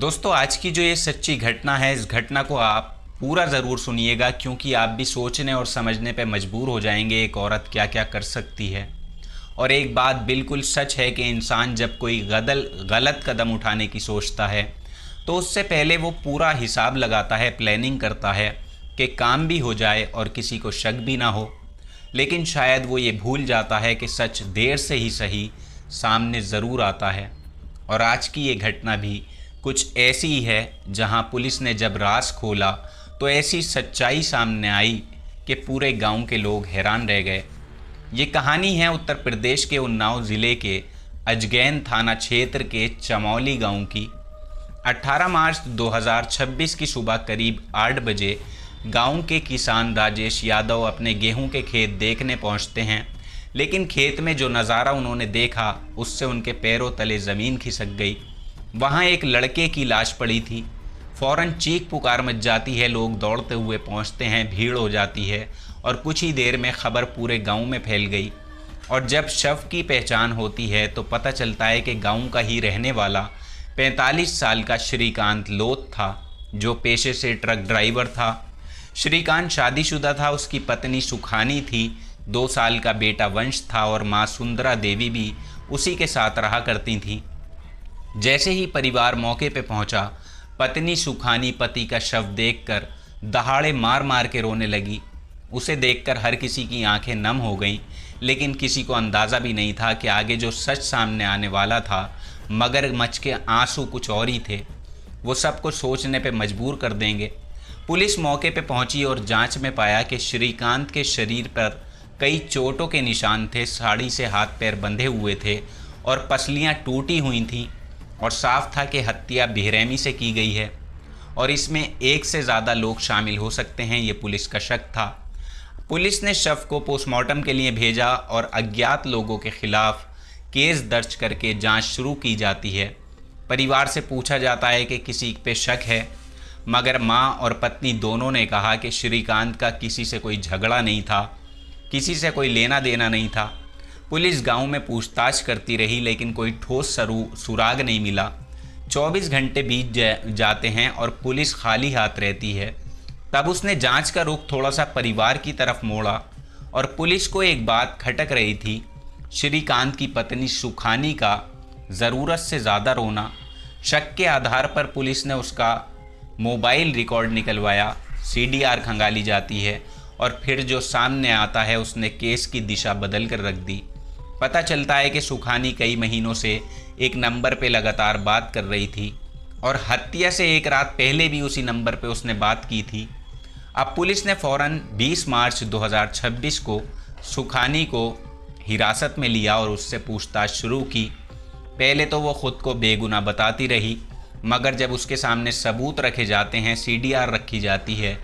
दोस्तों, आज की जो ये सच्ची घटना है, इस घटना को आप पूरा ज़रूर सुनिएगा, क्योंकि आप भी सोचने और समझने पे मजबूर हो जाएंगे एक औरत क्या क्या कर सकती है। और एक बात बिल्कुल सच है कि इंसान जब कोई गलत कदम उठाने की सोचता है तो उससे पहले वो पूरा हिसाब लगाता है, प्लानिंग करता है कि काम भी हो जाए और किसी को शक भी ना हो। लेकिन शायद वो ये भूल जाता है कि सच देर से ही सही सामने ज़रूर आता है। और आज की ये घटना भी कुछ ऐसी ही है, जहां पुलिस ने जब राज खोला तो ऐसी सच्चाई सामने आई कि पूरे गांव के लोग हैरान रह गए। ये कहानी है उत्तर प्रदेश के उन्नाव ज़िले के अजगैन थाना क्षेत्र के चमौली गांव की। 18 मार्च 2026 की सुबह करीब 8 बजे गांव के किसान राजेश यादव अपने गेहूं के खेत देखने पहुंचते हैं। लेकिन खेत में जो नज़ारा उन्होंने देखा उससे उनके पैरों तले ज़मीन खिसक गई। वहाँ एक लड़के की लाश पड़ी थी। फ़ौरन चीख पुकार मच जाती है, लोग दौड़ते हुए पहुँचते हैं, भीड़ हो जाती है और कुछ ही देर में खबर पूरे गांव में फैल गई। और जब शव की पहचान होती है तो पता चलता है कि गांव का ही रहने वाला 45 साल का श्रीकांत लोथ था, जो पेशे से ट्रक ड्राइवर था। श्रीकांत शादीशुदा था, उसकी पत्नी सुखानी थी, 2 साल का बेटा वंश था और माँ सुंदरा देवी भी उसी के साथ रहा करती थी। जैसे ही परिवार मौके पर पहुंचा, पत्नी सुखानी पति का शव देखकर दहाड़े मार मार के रोने लगी। उसे देखकर हर किसी की आंखें नम हो गईं, लेकिन किसी को अंदाज़ा भी नहीं था कि आगे जो सच सामने आने वाला था, मगरमच्छ के आंसू कुछ और ही थे। वो सबको सोचने पे मजबूर कर देंगे। पुलिस मौके पे पहुंची और जांच में पाया कि श्रीकांत के शरीर पर कई चोटों के निशान थे, साड़ी से हाथ पैर बंधे हुए थे और पसलियां टूटी हुई थीं। और साफ था कि हत्या बेरहमी से की गई है और इसमें एक से ज़्यादा लोग शामिल हो सकते हैं, ये पुलिस का शक था। पुलिस ने शव को पोस्टमार्टम के लिए भेजा और अज्ञात लोगों के खिलाफ केस दर्ज करके जांच शुरू की जाती है। परिवार से पूछा जाता है कि किसी पे शक है, मगर मां और पत्नी दोनों ने कहा कि श्रीकांत का किसी से कोई झगड़ा नहीं था, किसी से कोई लेना देना नहीं था। पुलिस गांव में पूछताछ करती रही, लेकिन कोई ठोस सुराग नहीं मिला। 24 घंटे बीत जाते हैं और पुलिस खाली हाथ रहती है। तब उसने जांच का रुख थोड़ा सा परिवार की तरफ मोड़ा और पुलिस को एक बात खटक रही थी, श्रीकांत की पत्नी सुखानी का ज़रूरत से ज़्यादा रोना। शक के आधार पर पुलिस ने उसका मोबाइल रिकॉर्ड निकलवाया, CDR खंगाली जाती है और फिर जो सामने आता है उसने केस की दिशा बदल कर रख दी। पता चलता है कि सुखानी कई महीनों से एक नंबर पे लगातार बात कर रही थी और हत्या से एक रात पहले भी उसी नंबर पे उसने बात की थी। अब पुलिस ने फ़ौरन 20 मार्च 2026 को सुखानी को हिरासत में लिया और उससे पूछताछ शुरू की। पहले तो वो ख़ुद को बेगुनाह बताती रही, मगर जब उसके सामने सबूत रखे जाते हैं, CDR रखी जाती है,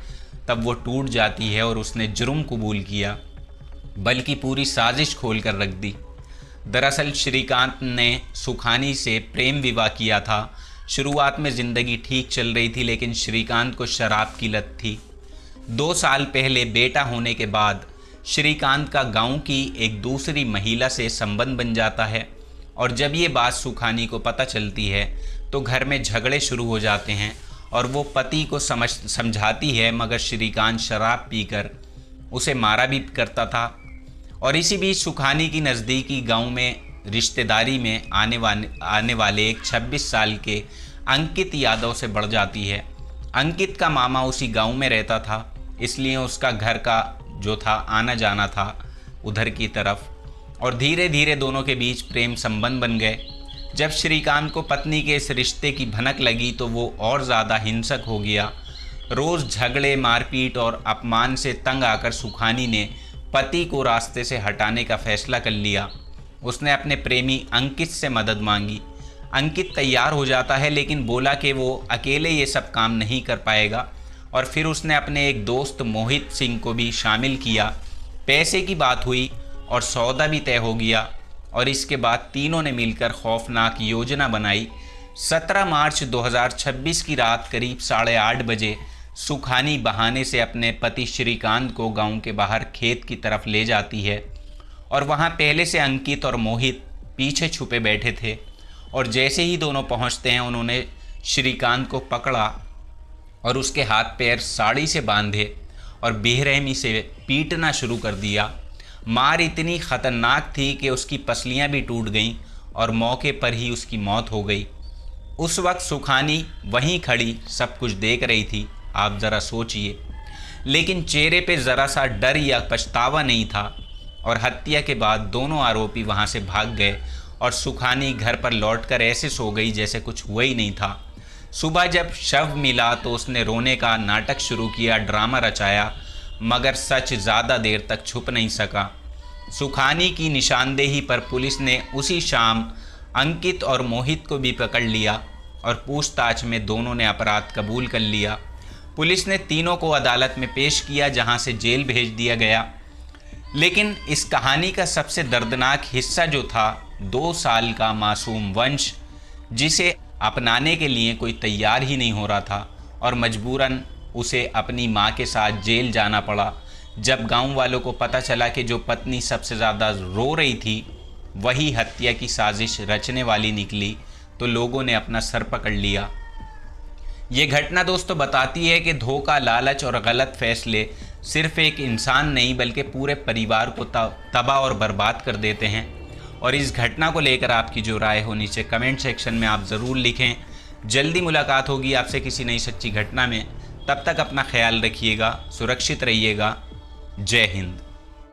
तब वो टूट जाती है और उसने जुर्म कबूल किया, बल्कि पूरी साजिश खोल कर रख दी। दरअसल श्रीकांत ने सुखानी से प्रेम विवाह किया था। शुरुआत में ज़िंदगी ठीक चल रही थी, लेकिन श्रीकांत को शराब की लत थी। 2 साल पहले बेटा होने के बाद श्रीकांत का गांव की एक दूसरी महिला से संबंध बन जाता है और जब ये बात सुखानी को पता चलती है तो घर में झगड़े शुरू हो जाते हैं और वो पति को समझाती है, मगर श्रीकांत शराब पीकर उसे मारा भी करता था। और इसी बीच सुखानी की नज़दीकी गांव में रिश्तेदारी में आने वाले एक 26 साल के अंकित यादव से बढ़ जाती है। अंकित का मामा उसी गांव में रहता था, इसलिए उसका घर का जो था आना जाना था उधर की तरफ, और धीरे धीरे दोनों के बीच प्रेम संबंध बन गए। जब श्रीकांत को पत्नी के इस रिश्ते की भनक लगी तो वो और ज़्यादा हिंसक हो गया। रोज़ झगड़े, मारपीट और अपमान से तंग आकर सुखानी ने पति को रास्ते से हटाने का फैसला कर लिया। उसने अपने प्रेमी अंकित से मदद मांगी। अंकित तैयार हो जाता है, लेकिन बोला कि वो अकेले ये सब काम नहीं कर पाएगा, और फिर उसने अपने एक दोस्त मोहित सिंह को भी शामिल किया। पैसे की बात हुई और सौदा भी तय हो गया और इसके बाद तीनों ने मिलकर खौफनाक योजना बनाई। 17 मार्च 2026 की रात करीब 8:30 बजे सुखानी बहाने से अपने पति श्रीकांत को गांव के बाहर खेत की तरफ ले जाती है और वहां पहले से अंकित और मोहित पीछे छुपे बैठे थे। और जैसे ही दोनों पहुंचते हैं, उन्होंने श्रीकांत को पकड़ा और उसके हाथ पैर साड़ी से बांधे और बेरहमी से पीटना शुरू कर दिया। मार इतनी ख़तरनाक थी कि उसकी पसलियां भी टूट गईं और मौके पर ही उसकी मौत हो गई। उस वक्त सुखानी वहीं खड़ी सब कुछ देख रही थी, आप ज़रा सोचिए। लेकिन चेहरे पे ज़रा सा डर या पछतावा नहीं था और हत्या के बाद दोनों आरोपी वहाँ से भाग गए और सुखानी घर पर लौटकर ऐसे सो गई जैसे कुछ हुआ ही नहीं था। सुबह जब शव मिला तो उसने रोने का नाटक शुरू किया, ड्रामा रचाया, मगर सच ज़्यादा देर तक छुप नहीं सका। सुखानी की निशानदेही पर पुलिस ने उसी शाम अंकित और मोहित को भी पकड़ लिया और पूछताछ में दोनों ने अपराध कबूल कर लिया। पुलिस ने तीनों को अदालत में पेश किया, जहां से जेल भेज दिया गया। लेकिन इस कहानी का सबसे दर्दनाक हिस्सा जो था 2 साल का मासूम वंश, जिसे अपनाने के लिए कोई तैयार ही नहीं हो रहा था और मजबूरन उसे अपनी मां के साथ जेल जाना पड़ा। जब गांव वालों को पता चला कि जो पत्नी सबसे ज़्यादा रो रही थी वही हत्या की साजिश रचने वाली निकली, तो लोगों ने अपना सर पकड़ लिया। ये घटना दोस्तों बताती है कि धोखा, लालच और गलत फैसले सिर्फ एक इंसान नहीं बल्कि पूरे परिवार को तबाह और बर्बाद कर देते हैं। और इस घटना को लेकर आपकी जो राय हो नीचे कमेंट सेक्शन में आप ज़रूर लिखें। जल्दी मुलाकात होगी आपसे किसी नई सच्ची घटना में। तब तक अपना ख्याल रखिएगा, सुरक्षित रहिएगा। जय हिंद।